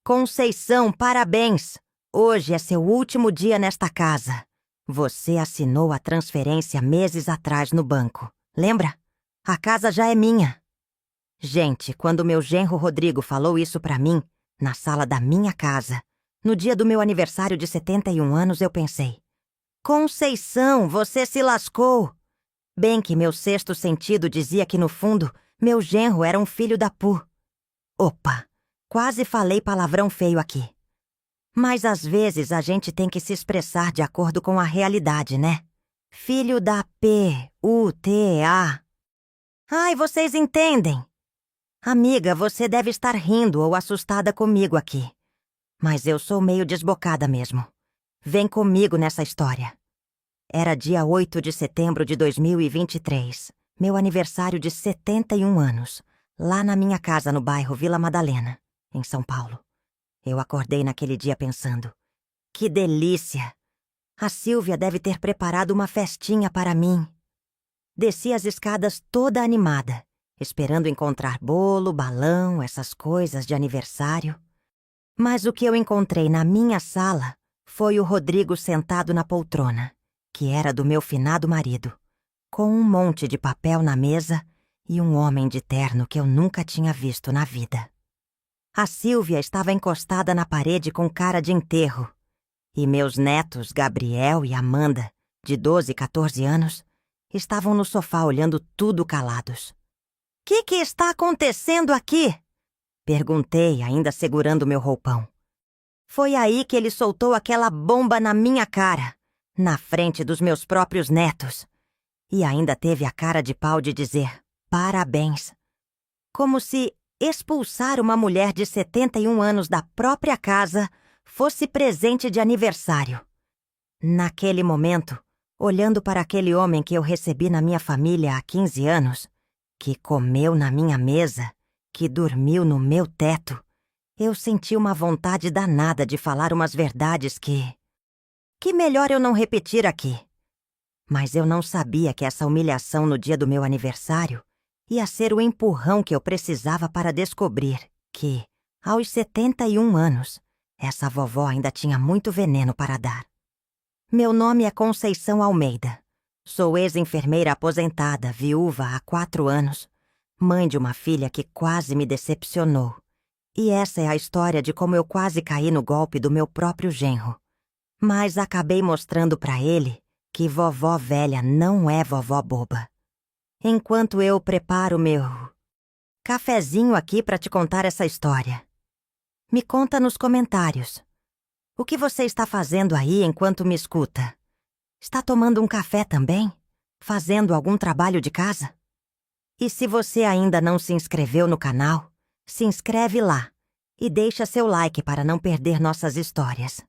Conceição, parabéns! Hoje é seu último dia nesta casa. Você assinou a transferência meses atrás no banco. Lembra? A casa já é minha. Gente, quando meu genro Rodrigo falou isso pra mim, na sala da minha casa, no dia do meu aniversário de 71 anos, eu pensei: Conceição, você se lascou! Bem que meu sexto sentido dizia que, no fundo, meu genro era um filho da pu. Opa, quase falei palavrão feio aqui. Mas às vezes a gente tem que se expressar de acordo com a realidade, né? Filho da P-U-T-A. Ai, vocês entendem? Amiga, você deve estar rindo ou assustada comigo aqui. Mas eu sou meio desbocada mesmo. Vem comigo nessa história. Era dia 8 de setembro de 2023, meu aniversário de 71 anos, lá na minha casa no bairro Vila Madalena, em São Paulo. Eu acordei naquele dia pensando: que delícia! A Silvia deve ter preparado uma festinha para mim. Desci as escadas toda animada, esperando encontrar bolo, balão, essas coisas de aniversário. Mas o que eu encontrei na minha sala foi o Rodrigo sentado na poltrona, que era do meu finado marido, com um monte de papel na mesa e um homem de terno que eu nunca tinha visto na vida. A Silvia estava encostada na parede com cara de enterro, e meus netos, Gabriel e Amanda, de 12 e 14 anos, estavam no sofá olhando tudo calados. Que está acontecendo aqui?" Perguntei, ainda segurando meu roupão. Foi aí que ele soltou aquela bomba na minha cara, na frente dos meus próprios netos. E ainda teve a cara de pau de dizer parabéns. Como se expulsar uma mulher de 71 anos da própria casa fosse presente de aniversário. Naquele momento, olhando para aquele homem que eu recebi na minha família há 15 anos, que comeu na minha mesa, que dormiu no meu teto, eu senti uma vontade danada de falar umas verdades que melhor eu não repetir aqui. Mas eu não sabia que essa humilhação no dia do meu aniversário ia ser o empurrão que eu precisava para descobrir que, aos 71 anos, essa vovó ainda tinha muito veneno para dar. Meu nome é Conceição Almeida. Sou ex-enfermeira aposentada, viúva há 4 anos, mãe de uma filha que quase me decepcionou. E essa é a história de como eu quase caí no golpe do meu próprio genro. Mas acabei mostrando para ele que vovó velha não é vovó boba. Enquanto eu preparo meu cafezinho aqui para te contar essa história, me conta nos comentários. O que você está fazendo aí enquanto me escuta? Está tomando um café também? Fazendo algum trabalho de casa? E se você ainda não se inscreveu no canal, se inscreve lá e deixa seu like para não perder nossas histórias.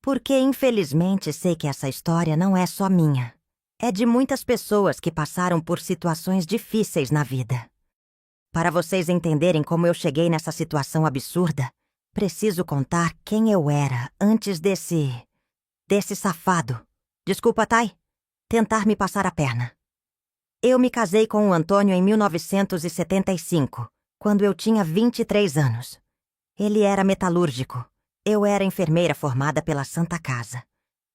Porque, infelizmente, sei que essa história não é só minha. É de muitas pessoas que passaram por situações difíceis na vida. Para vocês entenderem como eu cheguei nessa situação absurda, preciso contar quem eu era antes desse safado. Desculpa, Thay, tentar me passar a perna. Eu me casei com o Antônio em 1975, quando eu tinha 23 anos. Ele era metalúrgico. Eu era enfermeira formada pela Santa Casa.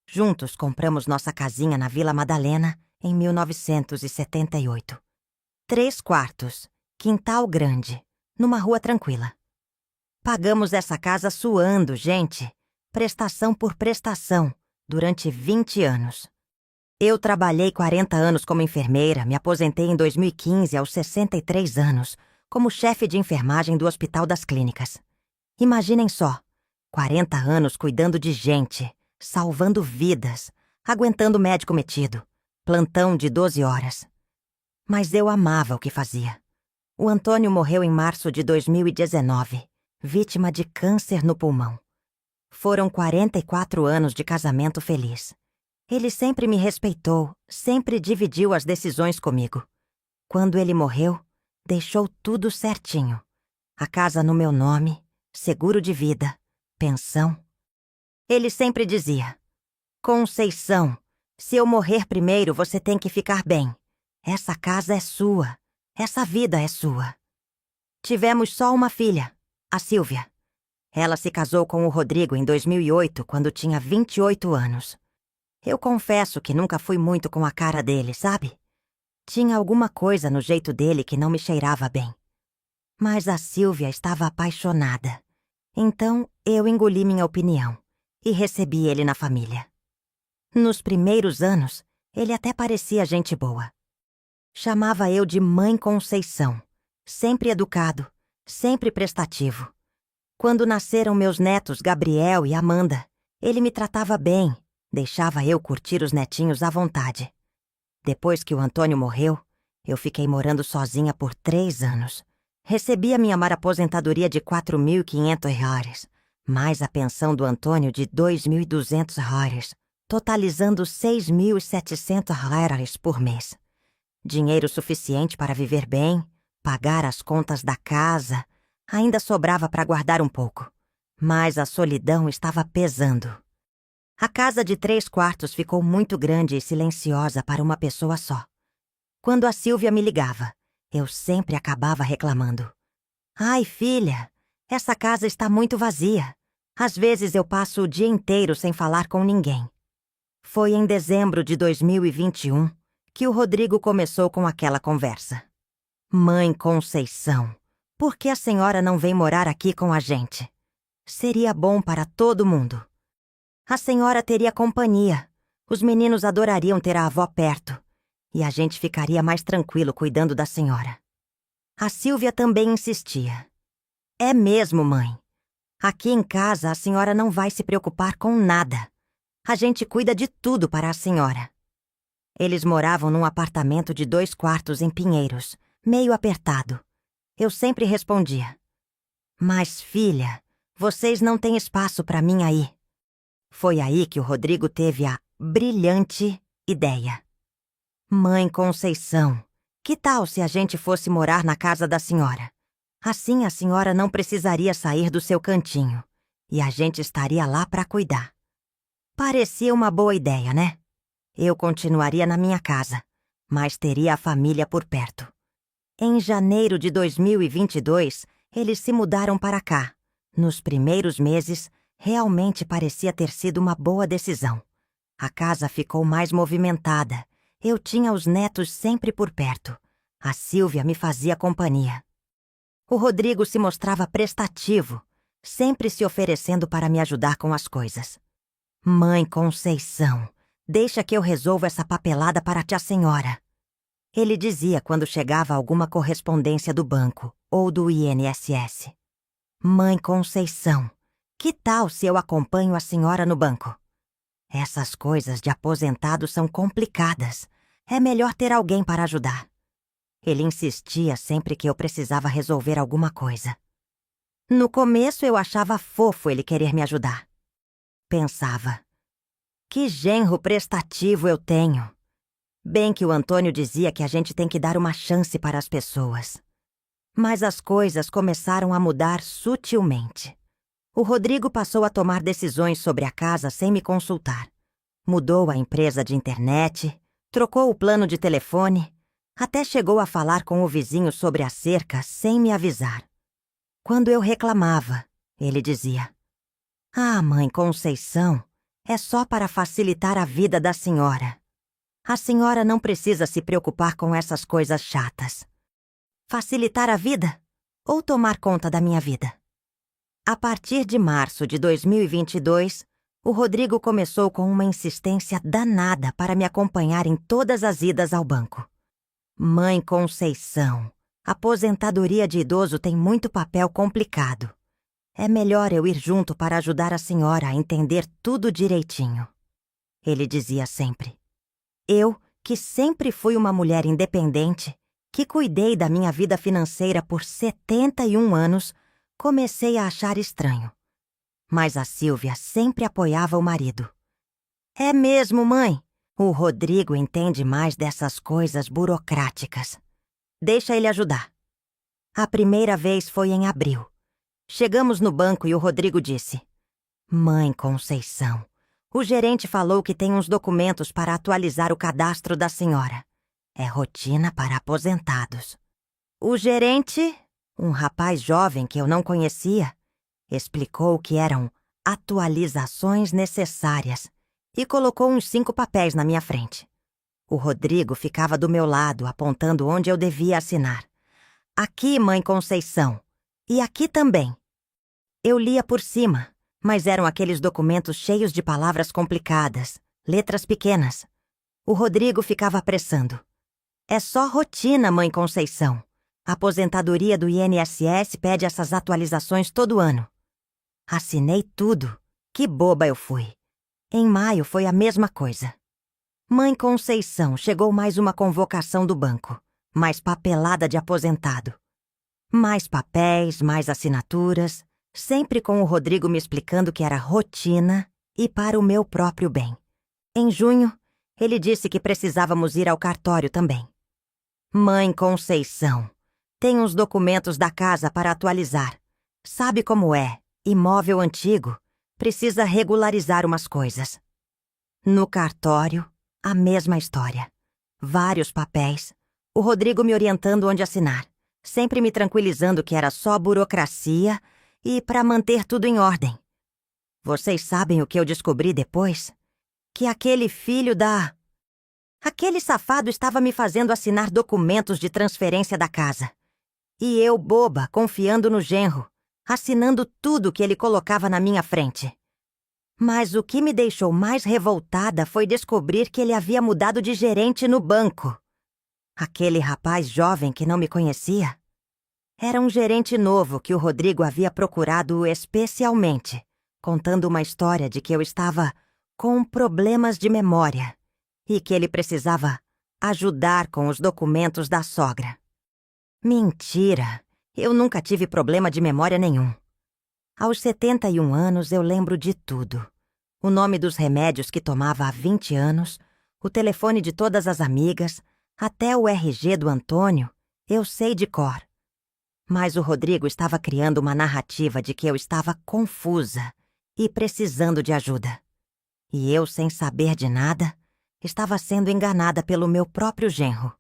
Juntos compramos nossa casinha na Vila Madalena em 1978. 3 quartos, quintal grande, numa rua tranquila. Pagamos essa casa suando, gente, prestação por prestação, durante 20 anos. Eu trabalhei 40 anos como enfermeira, me aposentei em 2015 aos 63 anos, como chefe de enfermagem do Hospital das Clínicas. Imaginem só, 40 anos cuidando de gente, salvando vidas, aguentando médico metido, plantão de 12 horas. Mas eu amava o que fazia. O Antônio morreu em março de 2019, vítima de câncer no pulmão. Foram 44 anos de casamento feliz. Ele sempre me respeitou, sempre dividiu as decisões comigo. Quando ele morreu, deixou tudo certinho. A casa no meu nome, seguro de vida, pensão. Ele sempre dizia: Conceição, se eu morrer primeiro, você tem que ficar bem. Essa casa é sua, essa vida é sua. Tivemos só uma filha, a Silvia. Ela se casou com o Rodrigo em 2008, quando tinha 28 anos. Eu confesso que nunca fui muito com a cara dele, sabe? Tinha alguma coisa no jeito dele que não me cheirava bem. Mas a Silvia estava apaixonada. Então, eu engoli minha opinião e recebi ele na família. Nos primeiros anos, ele até parecia gente boa. Chamava eu de Mãe Conceição, sempre educado, sempre prestativo. Quando nasceram meus netos Gabriel e Amanda, ele me tratava bem, deixava eu curtir os netinhos à vontade. Depois que o Antônio morreu, eu fiquei morando sozinha por 3 anos. Recebi a minha aposentadoria de R$ 4.500, mais a pensão do Antônio de R$ 2.200, totalizando R$ 6.700 por mês. Dinheiro suficiente para viver bem, pagar as contas da casa, ainda sobrava para guardar um pouco. Mas a solidão estava pesando. A casa de 3 quartos ficou muito grande e silenciosa para uma pessoa só. Quando a Silvia me ligava, eu sempre acabava reclamando. Ai, filha, essa casa está muito vazia. Às vezes eu passo o dia inteiro sem falar com ninguém. Foi em dezembro de 2021 que o Rodrigo começou com aquela conversa. Mãe Conceição, por que a senhora não vem morar aqui com a gente? Seria bom para todo mundo. A senhora teria companhia. Os meninos adorariam ter a avó perto. E a gente ficaria mais tranquilo cuidando da senhora. A Silvia também insistia. É mesmo, mãe. Aqui em casa a senhora não vai se preocupar com nada. A gente cuida de tudo para a senhora. Eles moravam num apartamento de 2 quartos em Pinheiros, meio apertado. Eu sempre respondia. Mas, filha, vocês não têm espaço para mim aí. Foi aí que o Rodrigo teve a brilhante ideia. Mãe Conceição, que tal se a gente fosse morar na casa da senhora? Assim a senhora não precisaria sair do seu cantinho e a gente estaria lá para cuidar. Parecia uma boa ideia, né? Eu continuaria na minha casa, mas teria a família por perto. Em janeiro de 2022, eles se mudaram para cá. Nos primeiros meses, realmente parecia ter sido uma boa decisão. A casa ficou mais movimentada. Eu tinha os netos sempre por perto. A Silvia me fazia companhia. O Rodrigo se mostrava prestativo, sempre se oferecendo para me ajudar com as coisas. Mãe Conceição, deixa que eu resolva essa papelada para a tia senhora. Ele dizia quando chegava alguma correspondência do banco ou do INSS. Mãe Conceição, que tal se eu acompanho a senhora no banco? Essas coisas de aposentado são complicadas. É melhor ter alguém para ajudar. Ele insistia sempre que eu precisava resolver alguma coisa. No começo eu achava fofo ele querer me ajudar. Pensava, que genro prestativo eu tenho. Bem que o Antônio dizia que a gente tem que dar uma chance para as pessoas. Mas as coisas começaram a mudar sutilmente. O Rodrigo passou a tomar decisões sobre a casa sem me consultar. Mudou a empresa de internet, trocou o plano de telefone, até chegou a falar com o vizinho sobre a cerca sem me avisar. Quando eu reclamava, ele dizia: Ah, mãe Conceição, é só para facilitar a vida da senhora. A senhora não precisa se preocupar com essas coisas chatas. Facilitar a vida ou tomar conta da minha vida? A partir de março de 2022, o Rodrigo começou com uma insistência danada para me acompanhar em todas as idas ao banco. Mãe Conceição, aposentadoria de idoso tem muito papel complicado. É melhor eu ir junto para ajudar a senhora a entender tudo direitinho. Ele dizia sempre. Eu, que sempre fui uma mulher independente, que cuidei da minha vida financeira por 71 anos, comecei a achar estranho. Mas a Silvia sempre apoiava o marido. É mesmo, mãe? O Rodrigo entende mais dessas coisas burocráticas. Deixa ele ajudar. A primeira vez foi em abril. Chegamos no banco e o Rodrigo disse: Mãe Conceição, o gerente falou que tem uns documentos para atualizar o cadastro da senhora. É rotina para aposentados. O gerente, um rapaz jovem que eu não conhecia, Explicou que eram atualizações necessárias e colocou uns 5 papéis na minha frente. O Rodrigo ficava do meu lado, apontando onde eu devia assinar. Aqui, mãe Conceição. E aqui também. Eu lia por cima, mas eram aqueles documentos cheios de palavras complicadas, letras pequenas. O Rodrigo ficava apressando. É só rotina, mãe Conceição. A aposentadoria do INSS pede essas atualizações todo ano. Assinei tudo. Que boba eu fui. Em maio foi a mesma coisa. Mãe Conceição, chegou mais uma convocação do banco. Mais papelada de aposentado. Mais papéis, mais assinaturas, sempre com o Rodrigo me explicando que era rotina e para o meu próprio bem. Em junho, ele disse que precisávamos ir ao cartório também. Mãe Conceição, tem uns documentos da casa para atualizar. Sabe como é? Imóvel antigo. Precisa regularizar umas coisas. No cartório, a mesma história. Vários papéis. O Rodrigo me orientando onde assinar. Sempre me tranquilizando que era só burocracia e para manter tudo em ordem. Vocês sabem o que eu descobri depois? Que aquele filho da... Aquele safado estava me fazendo assinar documentos de transferência da casa. E eu, boba, confiando no genro, assinando tudo que ele colocava na minha frente. Mas o que me deixou mais revoltada foi descobrir que ele havia mudado de gerente no banco. Aquele rapaz jovem que não me conhecia era um gerente novo que o Rodrigo havia procurado especialmente, contando uma história de que eu estava com problemas de memória e que ele precisava ajudar com os documentos da sogra. Mentira! Eu nunca tive problema de memória nenhum. Aos 71 anos eu lembro de tudo. O nome dos remédios que tomava há 20 anos, o telefone de todas as amigas, até o RG do Antônio, eu sei de cor. Mas o Rodrigo estava criando uma narrativa de que eu estava confusa e precisando de ajuda. E eu, sem saber de nada, estava sendo enganada pelo meu próprio genro.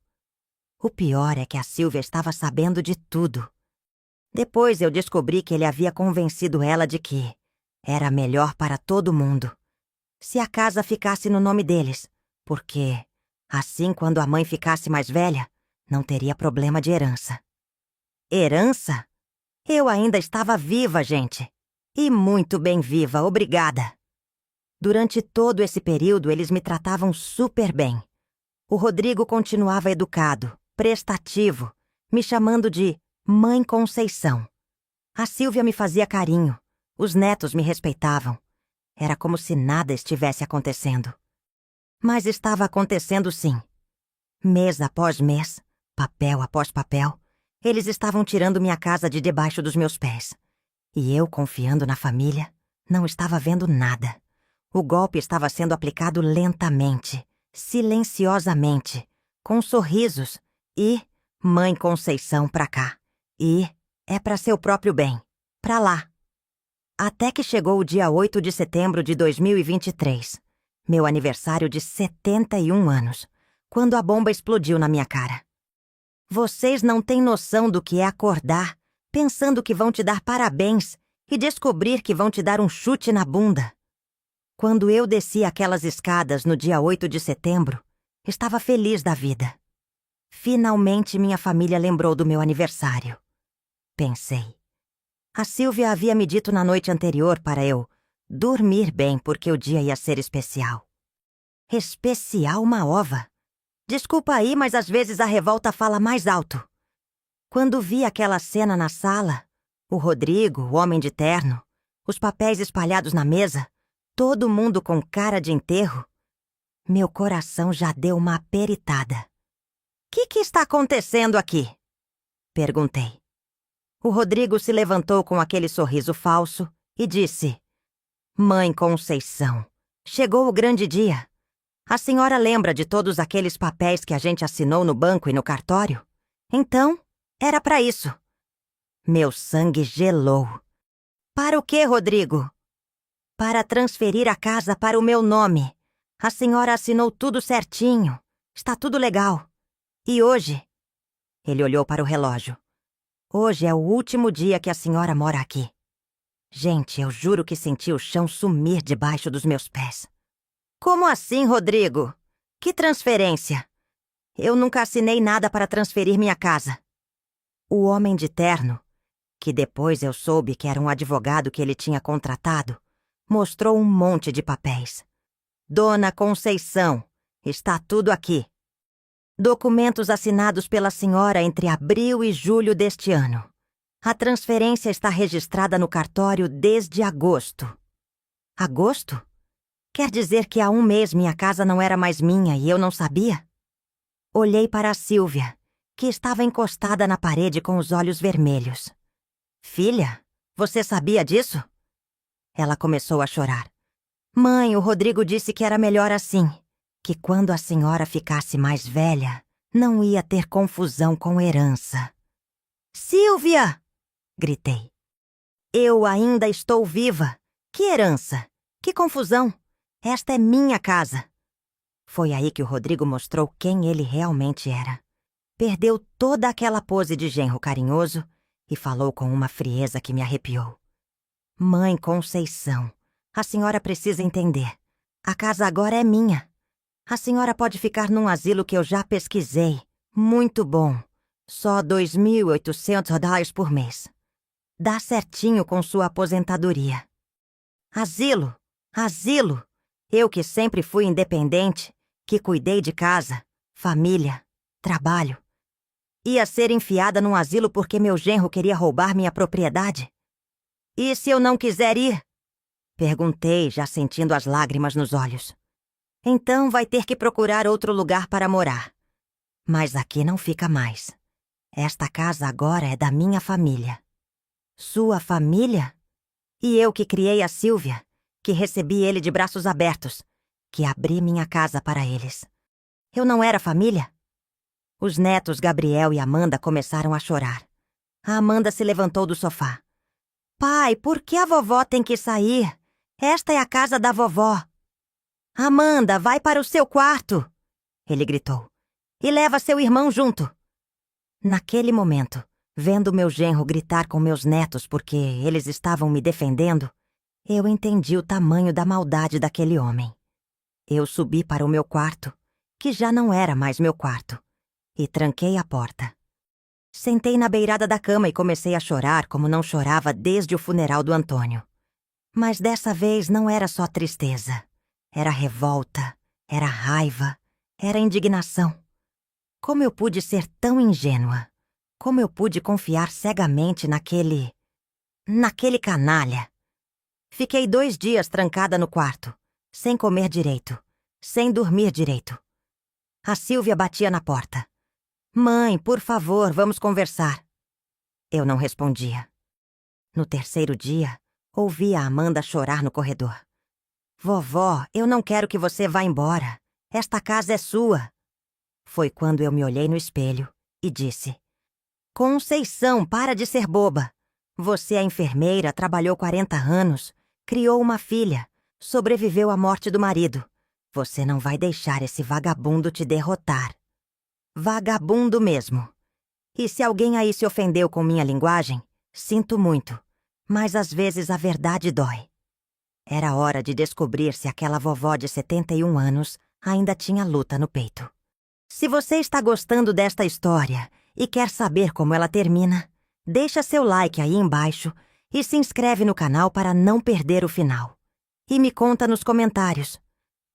O pior é que a Silvia estava sabendo de tudo. Depois eu descobri que ele havia convencido ela de que era melhor para todo mundo se a casa ficasse no nome deles, porque, assim, quando a mãe ficasse mais velha, não teria problema de herança. Herança? Eu ainda estava viva, gente. E muito bem viva, obrigada. Durante todo esse período, eles me tratavam super bem. O Rodrigo continuava educado, prestativo, me chamando de Mãe Conceição. A Silvia me fazia carinho. Os netos me respeitavam. Era como se nada estivesse acontecendo. Mas estava acontecendo sim. Mês após mês, papel após papel, eles estavam tirando minha casa de debaixo dos meus pés. E eu, confiando na família, não estava vendo nada. O golpe estava sendo aplicado lentamente, silenciosamente, com sorrisos e Mãe Conceição pra cá. E é pra seu próprio bem. Pra lá. Até que chegou o dia 8 de setembro de 2023, meu aniversário de 71 anos, quando a bomba explodiu na minha cara. Vocês não têm noção do que é acordar, pensando que vão te dar parabéns e descobrir que vão te dar um chute na bunda. Quando eu desci aquelas escadas no dia 8 de setembro, estava feliz da vida. Finalmente minha família lembrou do meu aniversário. Pensei. A Silvia havia me dito na noite anterior para eu dormir bem porque o dia ia ser especial. Especial uma ova. Desculpa aí, mas às vezes a revolta fala mais alto. Quando vi aquela cena na sala, o Rodrigo, o homem de terno, os papéis espalhados na mesa, todo mundo com cara de enterro, meu coração já deu uma aperitada. Que está acontecendo aqui? Perguntei. O Rodrigo se levantou com aquele sorriso falso e disse: Mãe Conceição, chegou o grande dia. A senhora lembra de todos aqueles papéis que a gente assinou no banco e no cartório? Então, era para isso. Meu sangue gelou. Para o quê, Rodrigo? Para transferir a casa para o meu nome. A senhora assinou tudo certinho. Está tudo legal. E hoje? Ele olhou para o relógio. Hoje é o último dia que a senhora mora aqui. Gente, eu juro que senti o chão sumir debaixo dos meus pés. Como assim, Rodrigo? Que transferência? Eu nunca assinei nada para transferir minha casa. O homem de terno, que depois eu soube que era um advogado que ele tinha contratado, mostrou um monte de papéis. Dona Conceição, está tudo aqui. Documentos assinados pela senhora entre abril e julho deste ano. A transferência está registrada no cartório desde agosto. Agosto? Quer dizer que há um mês minha casa não era mais minha e eu não sabia? Olhei para a Sílvia, que estava encostada na parede com os olhos vermelhos. Filha, você sabia disso? Ela começou a chorar. Mãe, o Rodrigo disse que era melhor assim, que quando a senhora ficasse mais velha, não ia ter confusão com herança. Sílvia! Gritei. Eu ainda estou viva. Que herança? Que confusão? Esta é minha casa. Foi aí que o Rodrigo mostrou quem ele realmente era. Perdeu toda aquela pose de genro carinhoso e falou com uma frieza que me arrepiou. Mãe Conceição, a senhora precisa entender. A casa agora é minha. A senhora pode ficar num asilo que eu já pesquisei. Muito bom. Só $2.800 por mês. Dá certinho com sua aposentadoria. Asilo, asilo. Eu que sempre fui independente, que cuidei de casa, família, trabalho. Ia ser enfiada num asilo porque meu genro queria roubar minha propriedade? E se eu não quiser ir? Perguntei, já sentindo as lágrimas nos olhos. Então vai ter que procurar outro lugar para morar. Mas aqui não fica mais. Esta casa agora é da minha família. Sua família? E eu que criei a Sílvia, que recebi ele de braços abertos, que abri minha casa para eles. Eu não era família? Os netos Gabriel e Amanda começaram a chorar. A Amanda se levantou do sofá. Pai, por que a vovó tem que sair? Esta é a casa da vovó. Amanda, vai para o seu quarto, ele gritou. E leva seu irmão junto. Naquele momento, vendo meu genro gritar com meus netos porque eles estavam me defendendo, eu entendi o tamanho da maldade daquele homem. Eu subi para o meu quarto, que já não era mais meu quarto, e tranquei a porta. Sentei na beirada da cama e comecei a chorar como não chorava desde o funeral do Antônio. Mas dessa vez não era só tristeza. Era revolta, era raiva, era indignação. Como eu pude ser tão ingênua? Como eu pude confiar cegamente naquele canalha? Fiquei 2 dias trancada no quarto, sem comer direito, sem dormir direito. A Sílvia batia na porta. Mãe, por favor, vamos conversar. Eu não respondia. No 3º dia, ouvi a Amanda chorar no corredor. Vovó, eu não quero que você vá embora. Esta casa é sua. Foi quando eu me olhei no espelho e disse: Conceição, para de ser boba. Você é enfermeira, trabalhou 40 anos, criou uma filha, sobreviveu à morte do marido. Você não vai deixar esse vagabundo te derrotar. Vagabundo mesmo. E se alguém aí se ofendeu com minha linguagem, sinto muito, mas às vezes a verdade dói. Era hora de descobrir se aquela vovó de 71 anos ainda tinha luta no peito. Se você está gostando desta história e quer saber como ela termina, deixa seu like aí embaixo e se inscreve no canal para não perder o final. E me conta nos comentários.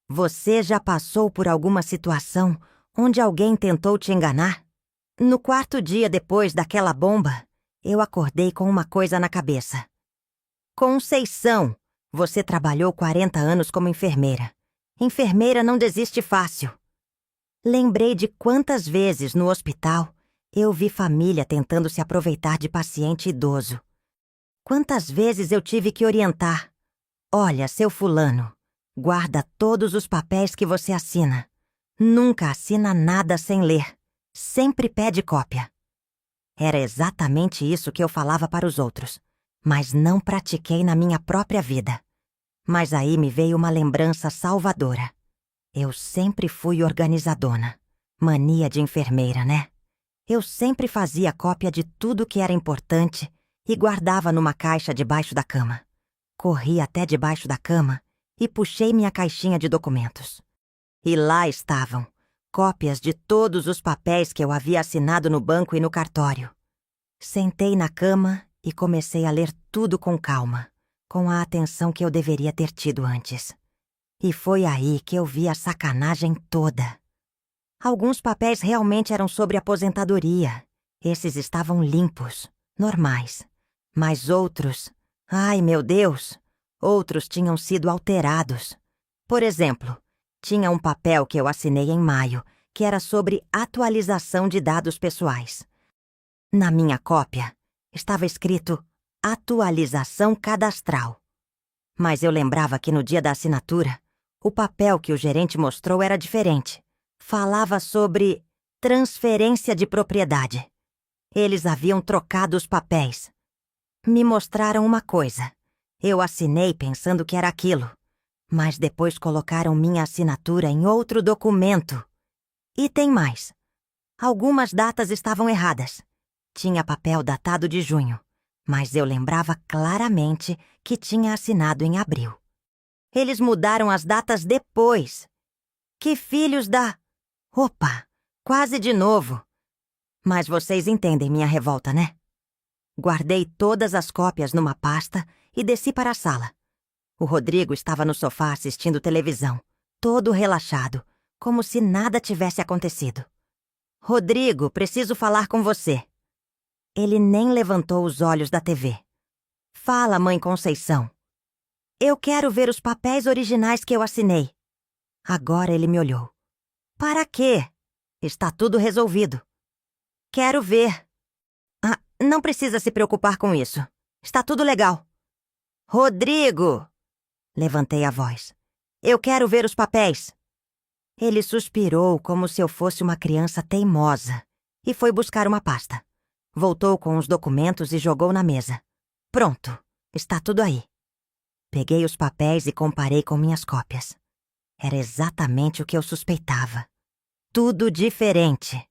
Você já passou por alguma situação onde alguém tentou te enganar? No 4º dia depois daquela bomba, eu acordei com uma coisa na cabeça. Conceição, você trabalhou 40 anos como enfermeira. Enfermeira não desiste fácil. Lembrei de quantas vezes no hospital eu vi família tentando se aproveitar de paciente idoso. Quantas vezes eu tive que orientar. Olha, seu fulano, guarda todos os papéis que você assina. Nunca assina nada sem ler. Sempre pede cópia. Era exatamente isso que eu falava para os outros, mas não pratiquei na minha própria vida. Mas aí me veio uma lembrança salvadora. Eu sempre fui organizadona. Mania de enfermeira, né? Eu sempre fazia cópia de tudo que era importante e guardava numa caixa debaixo da cama. Corri até debaixo da cama e puxei minha caixinha de documentos. E lá estavam, cópias de todos os papéis que eu havia assinado no banco e no cartório. Sentei na cama e comecei a ler tudo com calma, com a atenção que eu deveria ter tido antes. E foi aí que eu vi a sacanagem toda. Alguns papéis realmente eram sobre aposentadoria. Esses estavam limpos, normais. Mas outros, ai meu Deus, outros tinham sido alterados. Por exemplo, tinha um papel que eu assinei em maio, que era sobre atualização de dados pessoais. Na minha cópia, estava escrito atualização cadastral. Mas eu lembrava que no dia da assinatura, o papel que o gerente mostrou era diferente. Falava sobre transferência de propriedade. Eles haviam trocado os papéis. Me mostraram uma coisa. Eu assinei pensando que era aquilo. Mas depois colocaram minha assinatura em outro documento. E tem mais. Algumas datas estavam erradas. Tinha papel datado de junho, mas eu lembrava claramente que tinha assinado em abril. Eles mudaram as datas depois. Que filhos da... Opa, quase de novo. Mas vocês entendem minha revolta, né? Guardei todas as cópias numa pasta e desci para a sala. O Rodrigo estava no sofá assistindo televisão, todo relaxado, como se nada tivesse acontecido. Rodrigo, preciso falar com você. Ele nem levantou os olhos da TV. Fala, mãe Conceição. Eu quero ver os papéis originais que eu assinei. Agora ele me olhou. Para quê? Está tudo resolvido. Quero ver. Ah, não precisa se preocupar com isso. Está tudo legal. Rodrigo! Levantei a voz. Eu quero ver os papéis. Ele suspirou como se eu fosse uma criança teimosa e foi buscar uma pasta. Voltou com os documentos e jogou na mesa. Pronto, está tudo aí. Peguei os papéis e comparei com minhas cópias. Era exatamente o que eu suspeitava. Tudo diferente.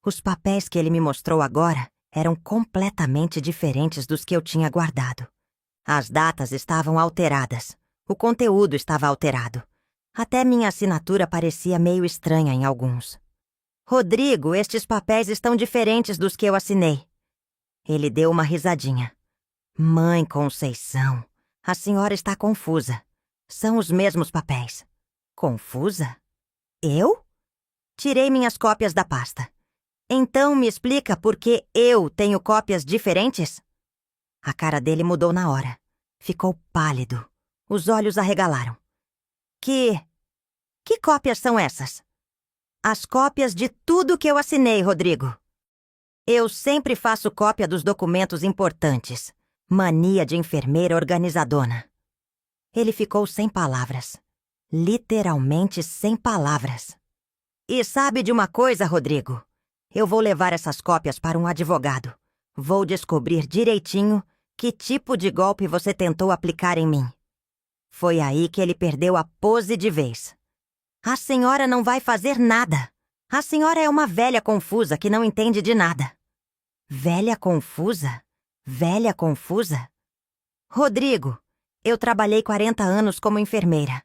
Os papéis que ele me mostrou agora eram completamente diferentes dos que eu tinha guardado. As datas estavam alteradas. O conteúdo estava alterado. Até minha assinatura parecia meio estranha em alguns. Rodrigo, estes papéis estão diferentes dos que eu assinei. Ele deu uma risadinha. Mãe Conceição, a senhora está confusa. São os mesmos papéis. Confusa? Eu? Tirei minhas cópias da pasta. Então me explica por que eu tenho cópias diferentes? A cara dele mudou na hora. Ficou pálido. Os olhos arregalaram. Que cópias são essas? As cópias de tudo que eu assinei, Rodrigo. Eu sempre faço cópia dos documentos importantes. Mania de enfermeira organizadona. Ele ficou sem palavras. Literalmente sem palavras. E sabe de uma coisa, Rodrigo? Eu vou levar essas cópias para um advogado. Vou descobrir direitinho que tipo de golpe você tentou aplicar em mim. Foi aí que ele perdeu a pose de vez. A senhora não vai fazer nada. A senhora é uma velha confusa que não entende de nada. Velha confusa? Velha confusa? Rodrigo, eu trabalhei 40 anos como enfermeira.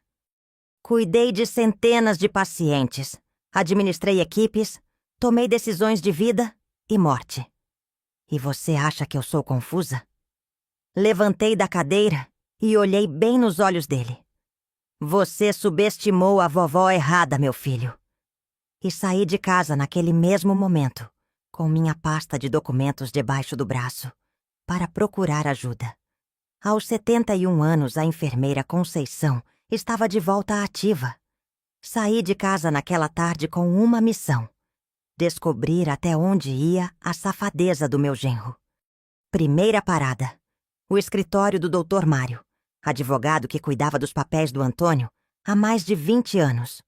Cuidei de centenas de pacientes. Administrei equipes, tomei decisões de vida e morte. E você acha que eu sou confusa? Levantei da cadeira e olhei bem nos olhos dele. Você subestimou a vovó errada, meu filho. E saí de casa naquele mesmo momento, com minha pasta de documentos debaixo do braço, para procurar ajuda. Aos 71 anos, a enfermeira Conceição estava de volta ativa. Saí de casa naquela tarde com uma missão: descobrir até onde ia a safadeza do meu genro. Primeira parada: o escritório do Dr. Mário, advogado que cuidava dos papéis do Antônio há mais de 20 anos.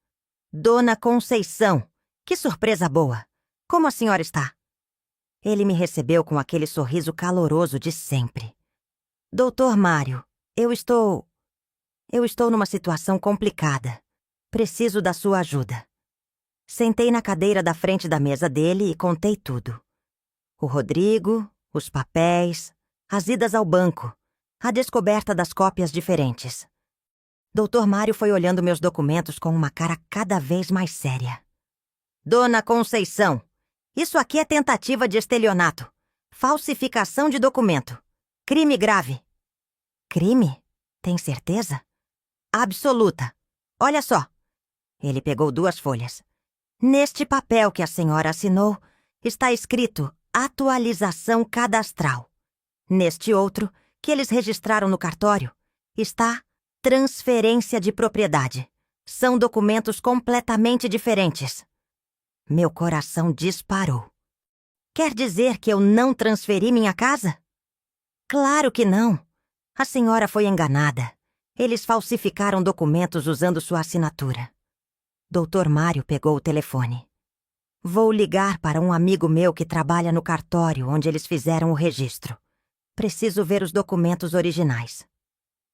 Dona Conceição, que surpresa boa! Como a senhora está? Ele me recebeu com aquele sorriso caloroso de sempre. Doutor Mário, eu estou numa situação complicada. Preciso da sua ajuda. Sentei na cadeira da frente da mesa dele e contei tudo. O Rodrigo, os papéis, as idas ao banco, A descoberta das cópias diferentes. Dr. Mário foi olhando meus documentos com uma cara cada vez mais séria. Dona Conceição, isso aqui é tentativa de estelionato. Falsificação de documento. Crime grave. Crime? Tem certeza? Absoluta. Olha só. Ele pegou 2 folhas. Neste papel que a senhora assinou, está escrito atualização cadastral. Neste outro, que eles registraram no cartório, está transferência de propriedade. São documentos completamente diferentes. Meu coração disparou. Quer dizer que eu não transferi minha casa? Claro que não. A senhora foi enganada. Eles falsificaram documentos usando sua assinatura. Dr. Mário pegou o telefone. Vou ligar para um amigo meu que trabalha no cartório onde eles fizeram o registro. Preciso ver os documentos originais.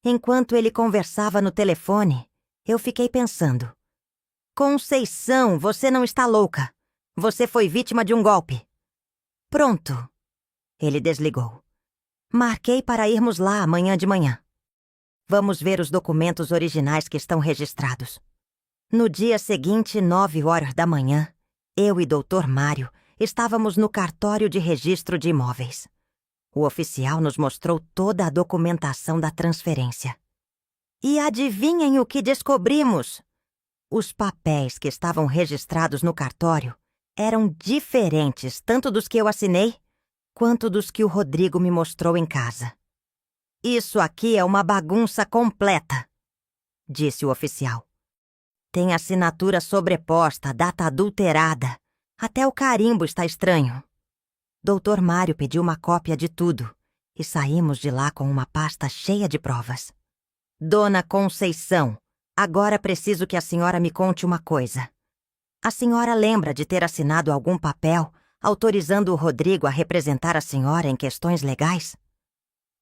Enquanto ele conversava no telefone, eu fiquei pensando. Conceição, você não está louca. Você foi vítima de um golpe. Pronto. Ele desligou. Marquei para irmos lá amanhã de manhã. Vamos ver os documentos originais que estão registrados. No dia seguinte, 9 horas da manhã, eu e Dr. Mário estávamos no cartório de registro de imóveis. O oficial nos mostrou toda a documentação da transferência. E adivinhem o que descobrimos? Os papéis que estavam registrados no cartório eram diferentes tanto dos que eu assinei quanto dos que o Rodrigo me mostrou em casa. Isso aqui é uma bagunça completa, disse o oficial. Tem assinatura sobreposta, data adulterada. Até o carimbo está estranho. Dr. Mário pediu uma cópia de tudo e saímos de lá com uma pasta cheia de provas. Dona Conceição, agora preciso que a senhora me conte uma coisa. A senhora lembra de ter assinado algum papel autorizando o Rodrigo a representar a senhora em questões legais?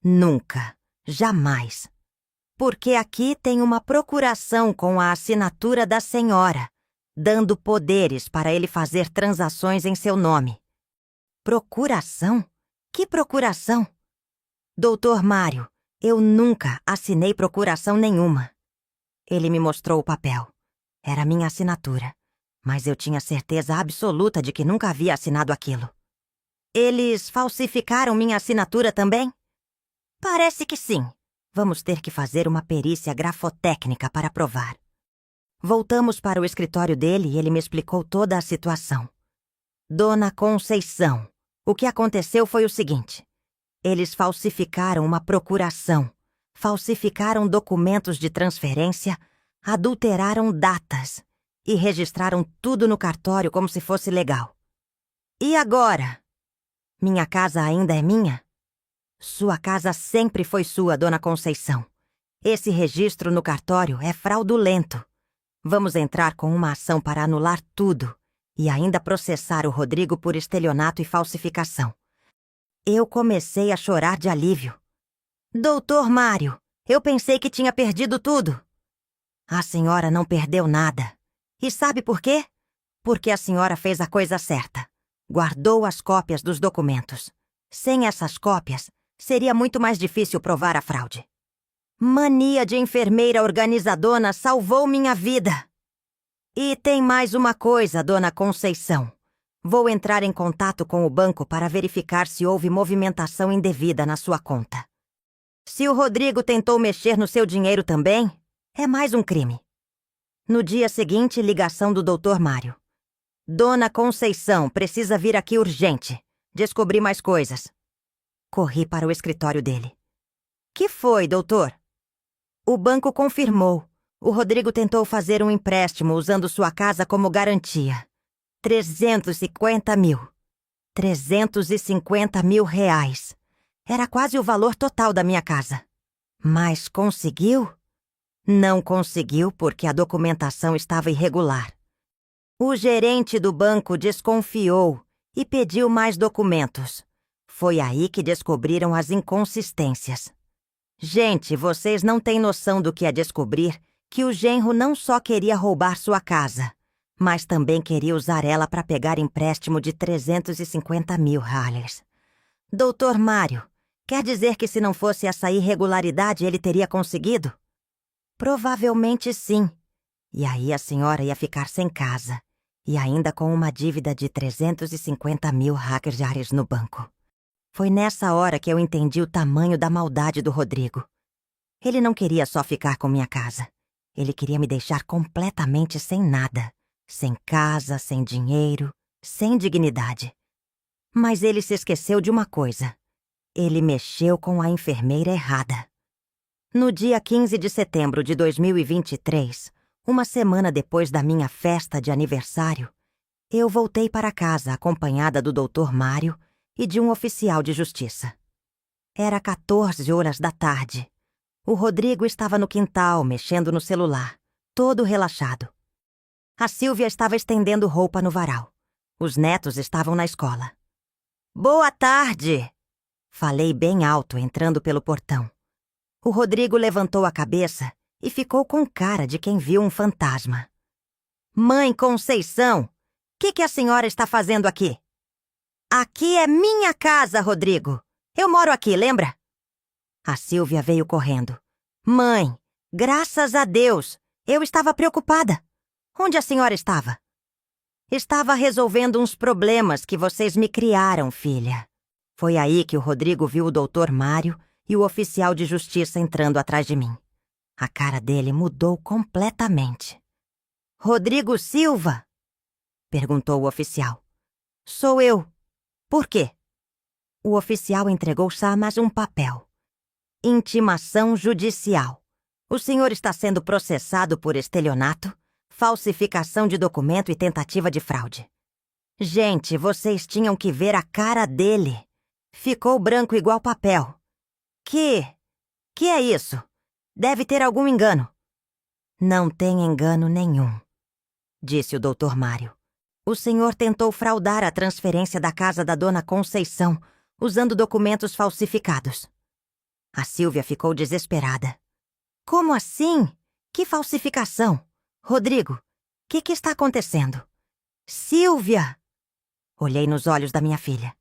Nunca, jamais. Porque aqui tem uma procuração com a assinatura da senhora, dando poderes para ele fazer transações em seu nome. Procuração? Que procuração? Doutor Mário, eu nunca assinei procuração nenhuma. Ele me mostrou o papel. Era minha assinatura, mas eu tinha certeza absoluta de que nunca havia assinado aquilo. Eles falsificaram minha assinatura também? Parece que sim. Vamos ter que fazer uma perícia grafotécnica para provar. Voltamos para o escritório dele e ele me explicou toda a situação. Dona Conceição, o que aconteceu foi o seguinte. Eles falsificaram uma procuração, falsificaram documentos de transferência, adulteraram datas e registraram tudo no cartório como se fosse legal. E agora? Minha casa ainda é minha? Sua casa sempre foi sua, Dona Conceição. Esse registro no cartório é fraudulento. Vamos entrar com uma ação para anular tudo e ainda processar o Rodrigo por estelionato e falsificação. Eu comecei a chorar de alívio. Doutor Mário, eu pensei que tinha perdido tudo. A senhora não perdeu nada. E sabe por quê? Porque a senhora fez a coisa certa. Guardou as cópias dos documentos. Sem essas cópias, seria muito mais difícil provar a fraude. Mania de enfermeira organizadona salvou minha vida. E tem mais uma coisa, Dona Conceição. Vou entrar em contato com o banco para verificar se houve movimentação indevida na sua conta. Se o Rodrigo tentou mexer no seu dinheiro também, é mais um crime. No dia seguinte, ligação do Dr. Mário. Dona Conceição, precisa vir aqui urgente. Descobri mais coisas. Corri para o escritório dele. Que foi, doutor? O banco confirmou. O Rodrigo tentou fazer um empréstimo usando sua casa como garantia. 350 mil. 350 mil reais. Era quase o valor total da minha casa. Mas conseguiu? Não conseguiu porque a documentação estava irregular. O gerente do banco desconfiou e pediu mais documentos. Foi aí que descobriram as inconsistências. Gente, vocês não têm noção do que é descobrir que o genro não só queria roubar sua casa, mas também queria usar ela para pegar empréstimo de 350 mil reais. Doutor Mário, Quer dizer que se não fosse essa irregularidade ele teria conseguido? Provavelmente sim. E aí a senhora ia ficar sem casa. E ainda com uma dívida de 350 mil hackers no banco. Foi nessa hora que eu entendi o tamanho da maldade do Rodrigo. Ele não queria só ficar com minha casa. Ele queria me deixar completamente sem nada. Sem casa, sem dinheiro, sem dignidade. Mas ele se esqueceu de uma coisa. Ele mexeu com a enfermeira errada. No dia 15 de setembro de 2023, uma semana depois da minha festa de aniversário, eu voltei para casa acompanhada do Dr. Mário e de um oficial de justiça. Era 14 horas da tarde. O Rodrigo estava no quintal, mexendo no celular, todo relaxado. A Sílvia estava estendendo roupa no varal. Os netos estavam na escola. "Boa tarde!" Falei bem alto, entrando pelo portão. O Rodrigo levantou a cabeça e ficou com cara de quem viu um fantasma. "Mãe Conceição, o que a senhora está fazendo aqui?" "Aqui é minha casa, Rodrigo. Eu moro aqui, lembra?" A Sílvia veio correndo. "Mãe, graças a Deus, eu estava preocupada. Onde a senhora estava?" "Estava resolvendo uns problemas que vocês me criaram, filha." Foi aí que o Rodrigo viu o Dr. Mário e o oficial de justiça entrando atrás de mim. A cara dele mudou completamente. "Rodrigo Silva?" perguntou o oficial. "Sou eu. Por quê?" O oficial entregou Chamas um papel. "Intimação judicial. O senhor está sendo processado por estelionato, falsificação de documento e tentativa de fraude." Gente, vocês tinham que ver a cara dele. Ficou branco igual papel. Que é isso? Deve ter algum engano." "Não tem engano nenhum", disse o Dr. Mário. "O senhor tentou fraudar a transferência da casa da dona Conceição, usando documentos falsificados." A Sílvia ficou desesperada. "Como assim? Que falsificação? Rodrigo, o que está acontecendo?" "Sílvia!" Olhei nos olhos da minha filha.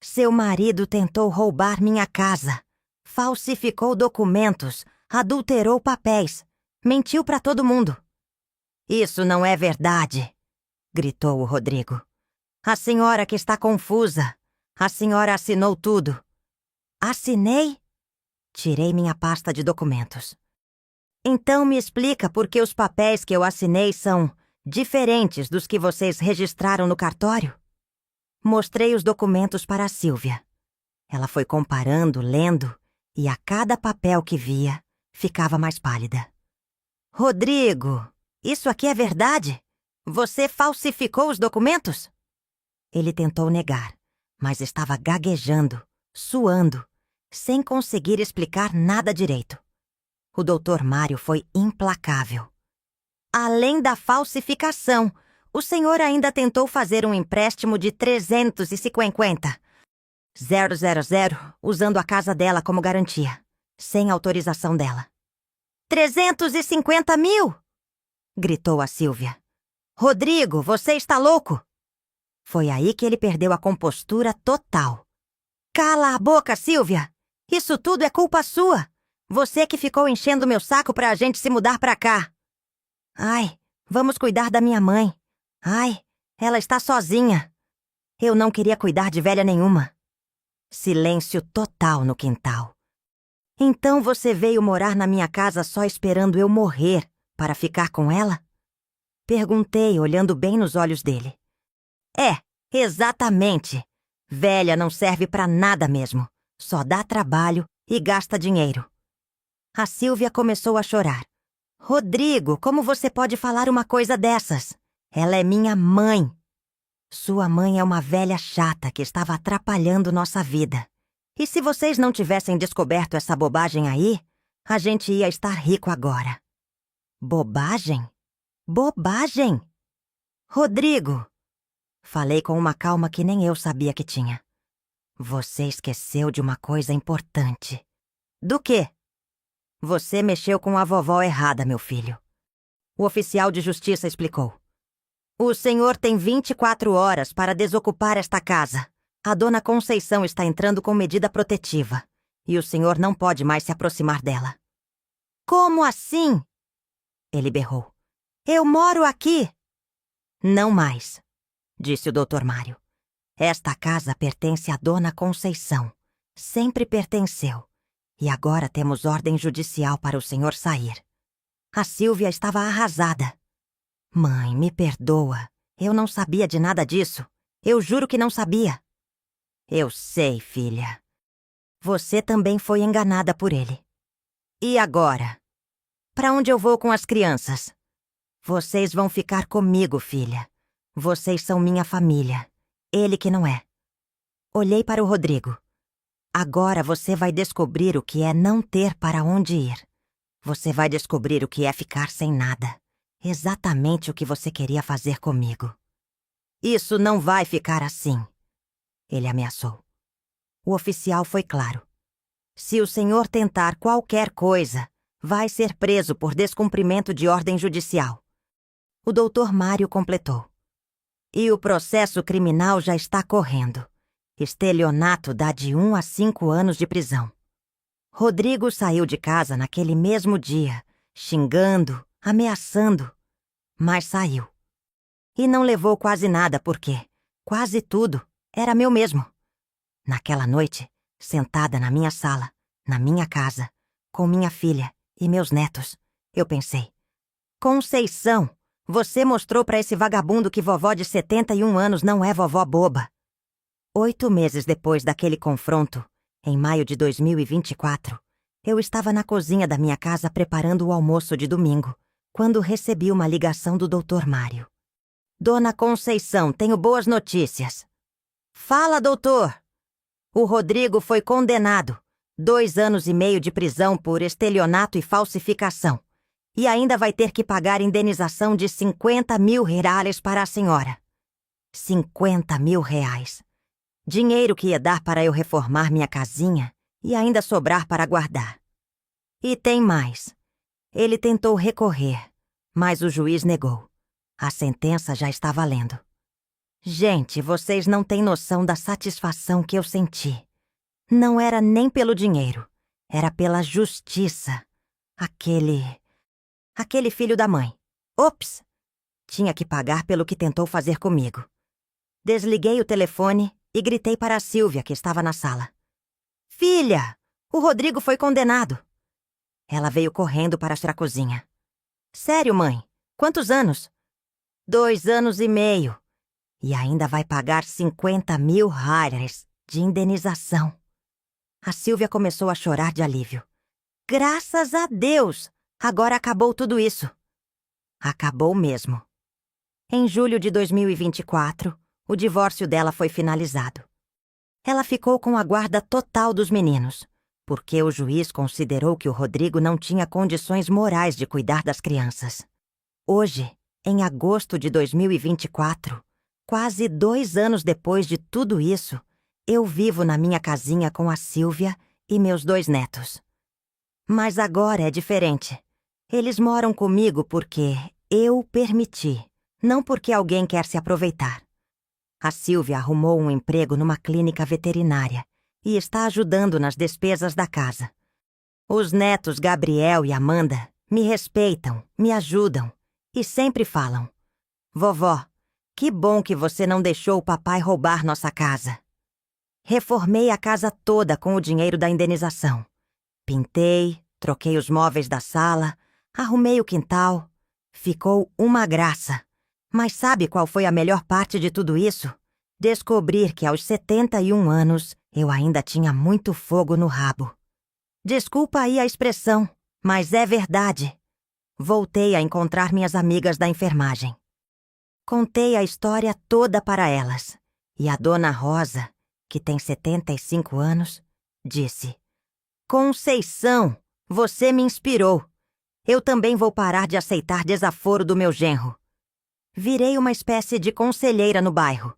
"Seu marido tentou roubar minha casa. Falsificou documentos, adulterou papéis, mentiu para todo mundo." "Isso não é verdade!" gritou o Rodrigo. "A senhora que está confusa. A senhora assinou tudo." "Assinei?" Tirei minha pasta de documentos. "Então me explica por que os papéis que eu assinei são diferentes dos que vocês registraram no cartório?" Mostrei os documentos para a Sílvia. Ela foi comparando, lendo, e a cada papel que via, ficava mais pálida. "Rodrigo, isso aqui é verdade? Você falsificou os documentos?" Ele tentou negar, mas estava gaguejando, suando, sem conseguir explicar nada direito. O Dr. Mário foi implacável. "Além da falsificação, o senhor ainda tentou fazer um empréstimo de 350 000, usando a casa dela como garantia, sem autorização dela." 350 mil! Gritou a Sílvia. "Rodrigo, você está louco?" Foi aí que ele perdeu a compostura total. "Cala a boca, Sílvia! Isso tudo é culpa sua! Você que ficou enchendo meu saco pra gente se mudar pra cá." "Ai, vamos cuidar da minha mãe. Ai, ela está sozinha." Eu não queria cuidar de velha nenhuma. Silêncio total no quintal. "Então você veio morar na minha casa só esperando eu morrer para ficar com ela?" Perguntei, olhando bem nos olhos dele. "É, exatamente. Velha não serve para nada mesmo. Só dá trabalho e gasta dinheiro." A Sílvia começou a chorar. "Rodrigo, como você pode falar uma coisa dessas? Ela é minha mãe." "Sua mãe é uma velha chata que estava atrapalhando nossa vida. E se vocês não tivessem descoberto essa bobagem aí, a gente ia estar rico agora." "Bobagem? Bobagem?" "Rodrigo!" Falei com uma calma que nem eu sabia que tinha. "Você esqueceu de uma coisa importante." "Do quê?" "Você mexeu com a vovó errada, meu filho." O oficial de justiça explicou. "O senhor tem 24 horas para desocupar esta casa. A dona Conceição está entrando com medida protetiva. e o senhor não pode mais se aproximar dela. Como assim? Ele berrou. Eu moro aqui! Não mais, disse o Dr. Mário. Esta casa pertence à Dona Conceição. Sempre pertenceu. E agora temos ordem judicial para o senhor sair. A Sílvia estava arrasada. Mãe, me perdoa. Eu não sabia de nada disso. Eu juro que não sabia. Eu sei, filha. Você também foi enganada por ele. E agora? Para onde eu vou com as crianças? Vocês vão ficar comigo, filha. Vocês são minha família. Ele que não é. Olhei para o Rodrigo. Agora você vai descobrir o que é não ter para onde ir. Você vai descobrir o que é ficar sem nada. Exatamente o que você queria fazer comigo. Isso não vai ficar assim. Ele ameaçou. O oficial foi claro. Se o senhor tentar qualquer coisa, vai ser preso por descumprimento de ordem judicial. O Dr. Mário completou. E o processo criminal já está correndo. Estelionato dá de 1 a 5 anos de prisão. Rodrigo saiu de casa naquele mesmo dia, xingando, ameaçando, mas saiu. E não levou quase nada porque quase tudo era meu mesmo. Naquela noite, sentada na minha sala, na minha casa, com minha filha e meus netos, eu pensei: Conceição, você mostrou para esse vagabundo que vovó de 71 anos não é vovó boba. 8 meses depois daquele confronto, em maio de 2024, eu estava na cozinha da minha casa preparando o almoço de domingo, quando recebi uma ligação do Dr. Mário. Dona Conceição, tenho boas notícias. Fala, doutor! O Rodrigo foi condenado. 2 anos e meio de prisão por estelionato e falsificação. E ainda vai ter que pagar indenização de 50 mil reais para a senhora. 50 mil reais. Dinheiro que ia dar para eu reformar minha casinha e ainda sobrar para guardar. E tem mais. Ele tentou recorrer, mas o juiz negou. A sentença já está valendo. Gente, vocês não têm noção da satisfação que eu senti. Não era nem pelo dinheiro, era pela justiça. Aquele filho da mãe. Ops! Tinha que pagar pelo que tentou fazer comigo. Desliguei o telefone e gritei para a Sílvia, que estava na sala. Filha, o Rodrigo foi condenado. Ela veio correndo para a cozinha. Sério, mãe? Quantos anos? 2 anos e meio. E ainda vai pagar 50 mil reais de indenização. A Sílvia começou a chorar de alívio. Graças a Deus! Agora acabou tudo isso. Acabou mesmo. Em julho de 2024, o divórcio dela foi finalizado. Ela ficou com a guarda total dos meninos, porque o juiz considerou que o Rodrigo não tinha condições morais de cuidar das crianças. Hoje, em agosto de 2024, quase 2 anos depois de tudo isso, eu vivo na minha casinha com a Sílvia e meus 2 netos. Mas agora é diferente. Eles moram comigo porque eu permiti, não porque alguém quer se aproveitar. A Sílvia arrumou um emprego numa clínica veterinária e está ajudando nas despesas da casa. Os netos Gabriel e Amanda me respeitam, me ajudam e sempre falam: Vovó, que bom que você não deixou o papai roubar nossa casa. Reformei a casa toda com o dinheiro da indenização. Pintei, troquei os móveis da sala, arrumei o quintal. Ficou uma graça. Mas sabe qual foi a melhor parte de tudo isso? Descobrir que aos 71 anos eu ainda tinha muito fogo no rabo. Desculpa aí a expressão, mas é verdade. Voltei a encontrar minhas amigas da enfermagem. Contei a história toda para elas. E a dona Rosa, que tem 75 anos, disse: Conceição, você me inspirou. Eu também vou parar de aceitar desaforo do meu genro. Virei uma espécie de conselheira no bairro.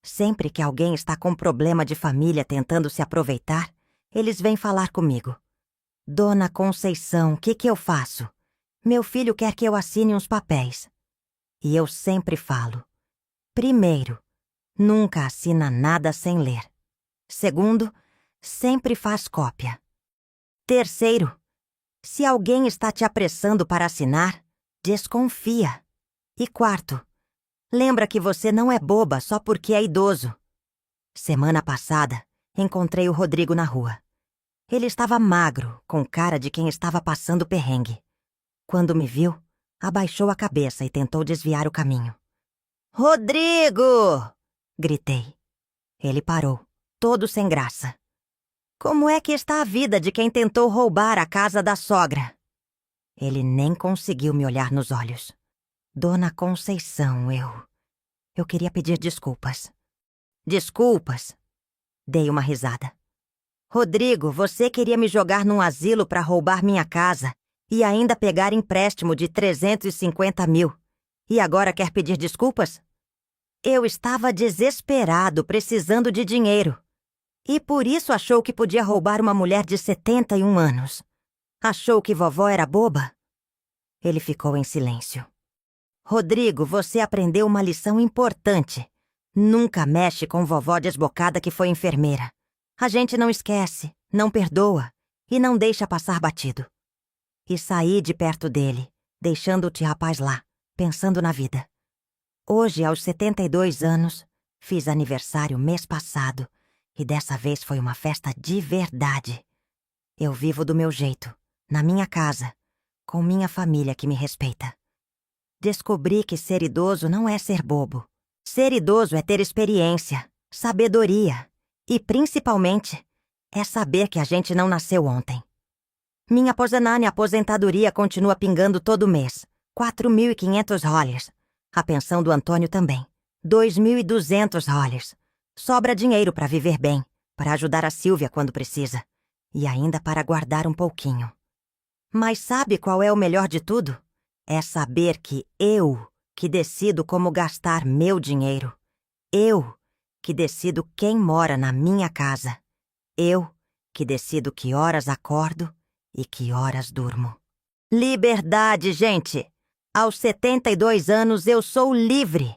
Sempre que alguém está com problema de família tentando se aproveitar, eles vêm falar comigo. Dona Conceição, o que eu faço? Meu filho quer que eu assine uns papéis. E eu sempre falo: primeiro, nunca assina nada sem ler. Segundo, Sempre faz cópia. Terceiro, se alguém está te apressando para assinar, desconfia. E quarto, lembra que você não é boba só porque é idoso. Semana passada, encontrei o Rodrigo na rua. Ele estava magro, com cara de quem estava passando perrengue. Quando me viu, abaixou a cabeça e tentou desviar o caminho. "Rodrigo!" gritei. Ele parou, todo sem graça. "Como é que está a vida de quem tentou roubar a casa da sogra?" Ele nem conseguiu me olhar nos olhos. "Dona Conceição, eu queria pedir desculpas." "Desculpas?" Dei uma risada. "Rodrigo, você queria me jogar num asilo para roubar minha casa e ainda pegar empréstimo de 350 mil. E agora quer pedir desculpas?" Eu estava desesperado, precisando de dinheiro. E por isso achou que podia roubar uma mulher de 71 anos. Achou que vovó era boba? Ele ficou em silêncio. "Rodrigo, você aprendeu uma lição importante. Nunca mexe com vovó desbocada que foi enfermeira. A gente não esquece, não perdoa e não deixa passar batido." E saí de perto dele, deixando o rapaz lá, pensando na vida. Hoje, aos 72 anos, fiz aniversário mês passado e dessa vez foi uma festa de verdade. Eu vivo do meu jeito, na minha casa, com minha família que me respeita. Descobri que ser idoso não é ser bobo. Ser idoso é ter experiência, sabedoria e, principalmente, é saber que a gente não nasceu ontem. Minha aposentadoria continua pingando todo mês, 4.500 rollers. A pensão do Antônio também, 2.200 rollers. Sobra dinheiro para viver bem, para ajudar a Silvia quando precisa. E ainda para guardar um pouquinho. Mas sabe qual é o melhor de tudo? É saber que eu que decido como gastar meu dinheiro. Eu que decido quem mora na minha casa. Eu que decido que horas acordo e que horas durmo. Liberdade, gente! Aos 72 anos eu sou livre.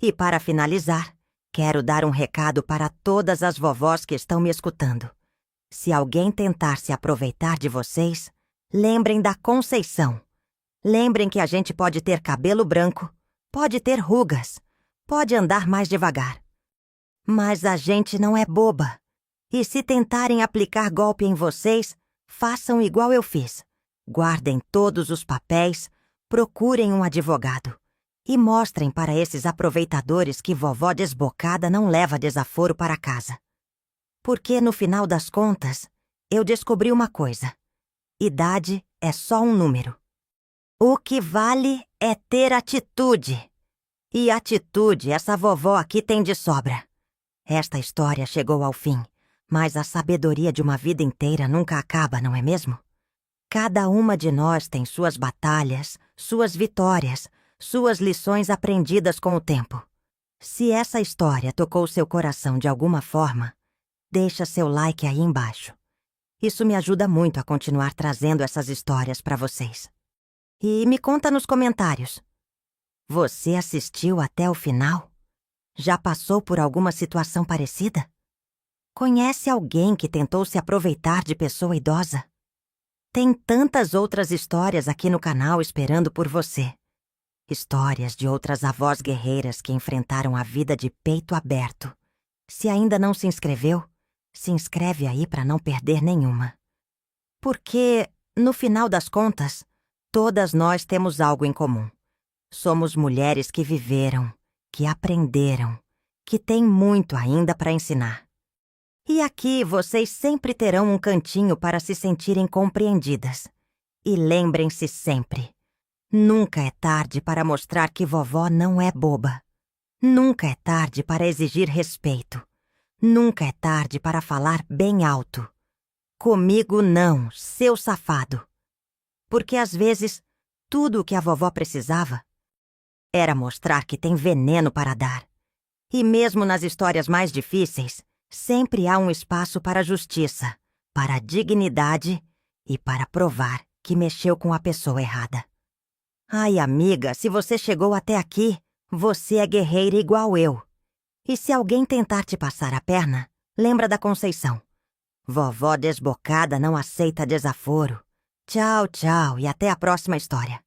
E para finalizar, quero dar um recado para todas as vovós que estão me escutando. Se alguém tentar se aproveitar de vocês, lembrem da Conceição. Lembrem que a gente pode ter cabelo branco, pode ter rugas, pode andar mais devagar. Mas a gente não é boba. E se tentarem aplicar golpe em vocês, façam igual eu fiz. Guardem todos os papéis, procurem um advogado e mostrem para esses aproveitadores que vovó desbocada não leva desaforo para casa. Porque, no final das contas, eu descobri uma coisa. Idade é só um número. O que vale é ter atitude. E atitude essa vovó aqui tem de sobra. Esta história chegou ao fim, mas a sabedoria de uma vida inteira nunca acaba, não é mesmo? Cada uma de nós tem suas batalhas, suas vitórias, suas lições aprendidas com o tempo. Se essa história tocou seu coração de alguma forma, deixa seu like aí embaixo. Isso me ajuda muito a continuar trazendo essas histórias para vocês. E me conta nos comentários. Você assistiu até o final? Já passou por alguma situação parecida? Conhece alguém que tentou se aproveitar de pessoa idosa? Tem tantas outras histórias aqui no canal esperando por você. Histórias de outras avós guerreiras que enfrentaram a vida de peito aberto. Se ainda não se inscreveu, se inscreve aí para não perder nenhuma. Porque, no final das contas, todas nós temos algo em comum. Somos mulheres que viveram, que aprenderam, que têm muito ainda para ensinar. E aqui vocês sempre terão um cantinho para se sentirem compreendidas. E lembrem-se sempre, nunca é tarde para mostrar que vovó não é boba. Nunca é tarde para exigir respeito. Nunca é tarde para falar bem alto. Comigo não, seu safado. Porque às vezes, tudo o que a vovó precisava era mostrar que tem veneno para dar. E mesmo nas histórias mais difíceis, sempre há um espaço para a justiça, para a dignidade e para provar que mexeu com a pessoa errada. Ai, amiga, se você chegou até aqui, você é guerreira igual eu. E se alguém tentar te passar a perna, lembra da Conceição. Vovó desbocada não aceita desaforo. Tchau, tchau e até a próxima história.